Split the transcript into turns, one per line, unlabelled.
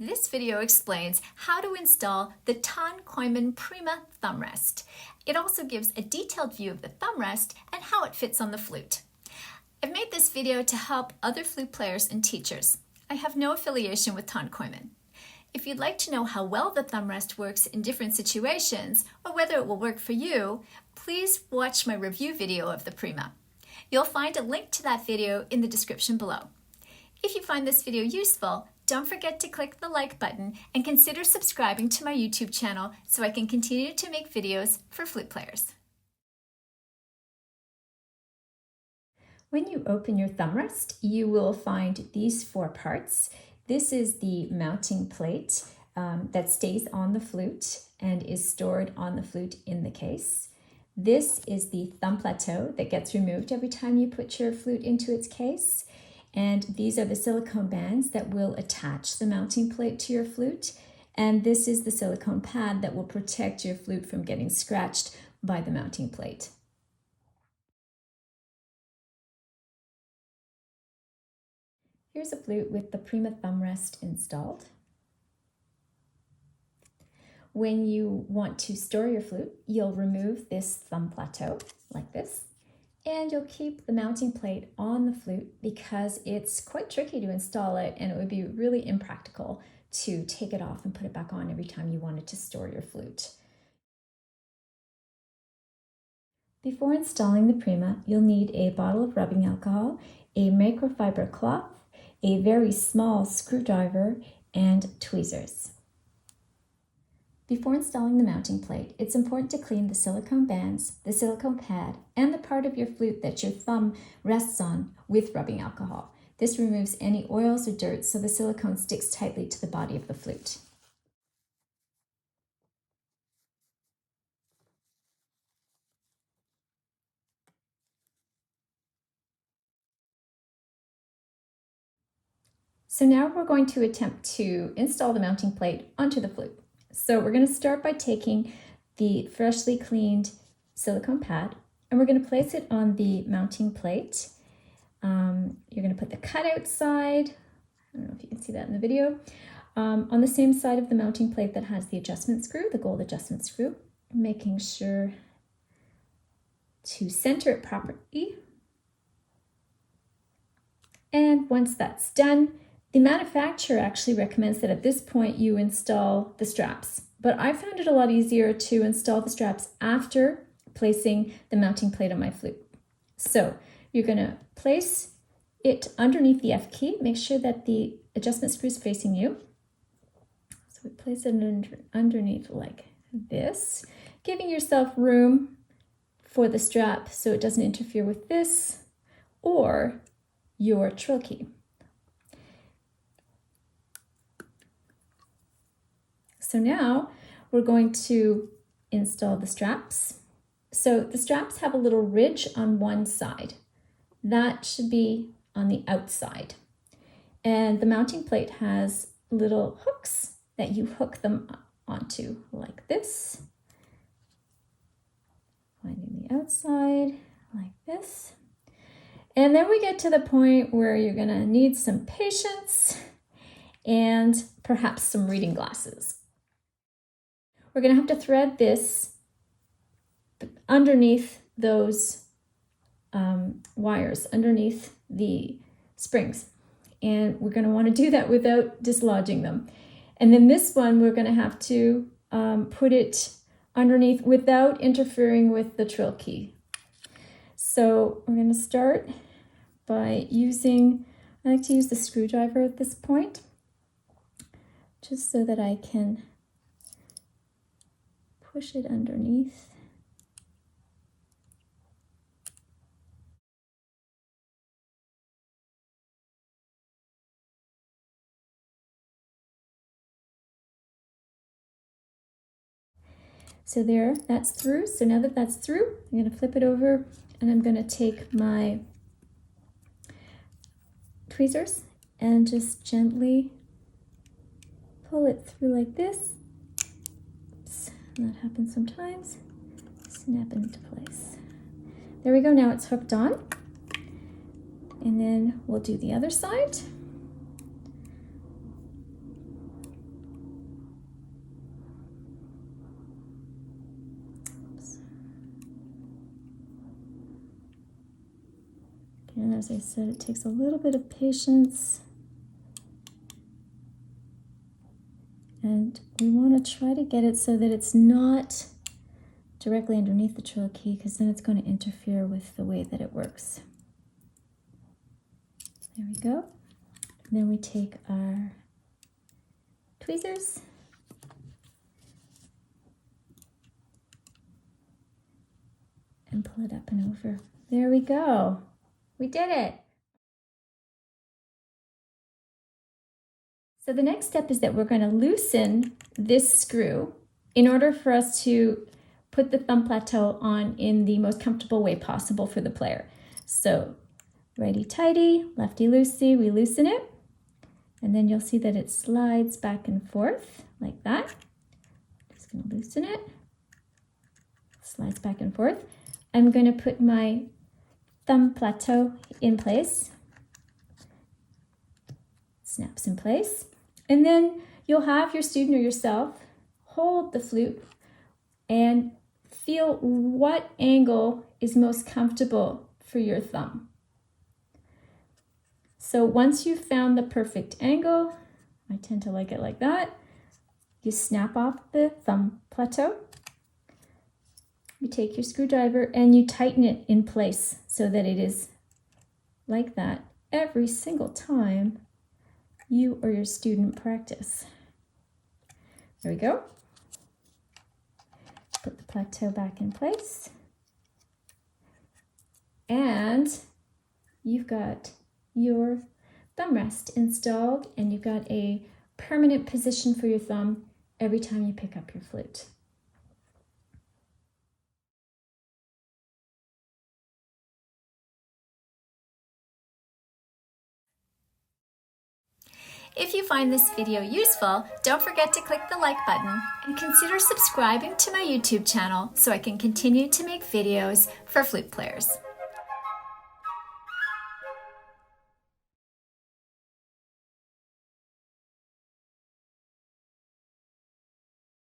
This video explains how to install the Kooiman Prima Thumb Rest. It also gives a detailed view of the thumb rest and how it fits on the flute. I've made this video to help other flute players and teachers. I have no affiliation with Kooiman. If you'd like to know how well the thumb rest works in different situations or whether it will work for you, please watch my review video of the Prima. You'll find a link to that video in the description below. If you find this video useful, don't forget to click the like button and consider subscribing to my YouTube channel so I can continue to make videos for flute players. When you open your thumb rest, you will find these four parts. This is the mounting plate that stays on the flute and is stored on the flute in the case. This is the thumb plateau that gets removed every time you put your flute into its case. And these are the silicone bands that will attach the mounting plate to your flute. And this is the silicone pad that will protect your flute from getting scratched by the mounting plate. Here's a flute with the Prima Thumb Rest installed. When you want to store your flute, you'll remove this thumb plateau like this. And you'll keep the mounting plate on the flute because it's quite tricky to install it and it would be really impractical to take it off and put it back on every time you wanted to store your flute. Before installing the Prima, you'll need a bottle of rubbing alcohol, a microfiber cloth, a very small screwdriver, and tweezers. Before installing the mounting plate, it's important to clean the silicone bands, the silicone pad, and the part of your flute that your thumb rests on with rubbing alcohol. This removes any oils or dirt so the silicone sticks tightly to the body of the flute. So now we're going to attempt to install the mounting plate onto the flute. So we're going to start by taking the freshly cleaned silicone pad and we're going to place it on the mounting plate. You're going to put the cutout side, I don't know if you can see that in the video, on the same side of the mounting plate that has the adjustment screw, the gold adjustment screw, making sure to center it properly. And once that's done, the manufacturer actually recommends that at this point you install the straps, but I found it a lot easier to install the straps after placing the mounting plate on my flute. So you're going to place it underneath the F key. Make sure that the adjustment screw is facing you. So we place it underneath like this, giving yourself room for the strap so it doesn't interfere with this or your trill key. So now we're going to install the straps. So the straps have a little ridge on one side. That should be on the outside. And the mounting plate has little hooks that you hook them onto like this. Finding the outside like this. And then we get to the point where you're gonna need some patience and perhaps some reading glasses. We're going to have to thread this underneath those wires, underneath the springs. And we're going to want to do that without dislodging them. And then this one, we're going to have to put it underneath without interfering with the trill key. So we're going to start by using, I like to use the screwdriver at this point, just so that I can push it underneath. So there, that's through. So now that that's through, I'm going to flip it over and I'm going to take my tweezers and just gently pull it through like this. That happens sometimes. Snap it into place. There we go, now it's hooked on. And then we'll do the other side. And as I said, it takes a little bit of patience. And we want to try to get it so that it's not directly underneath the trill key, because then it's going to interfere with the way that it works. There we go. And then we take our tweezers and pull it up and over. There we go. We did it. So the next step is that we're going to loosen this screw in order for us to put the thumb plateau on in the most comfortable way possible for the player. So righty-tighty, lefty-loosey, we loosen it, and then you'll see that it slides back and forth like that. Just going to loosen it, slides back and forth. I'm going to put my thumb plateau in place, snaps in place, and then you'll have your student or yourself hold the flute and feel what angle is most comfortable for your thumb. So once you've found the perfect angle, I tend to like it like that, you snap off the thumb plateau, you take your screwdriver and you tighten it in place so that it is like that every single time you or your student practice. There we go. Put the plateau back in place. And you've got your thumb rest installed, and you've got a permanent position for your thumb every time you pick up your flute. If you find this video useful, don't forget to click the like button and consider subscribing to my YouTube channel so I can continue to make videos for flute players.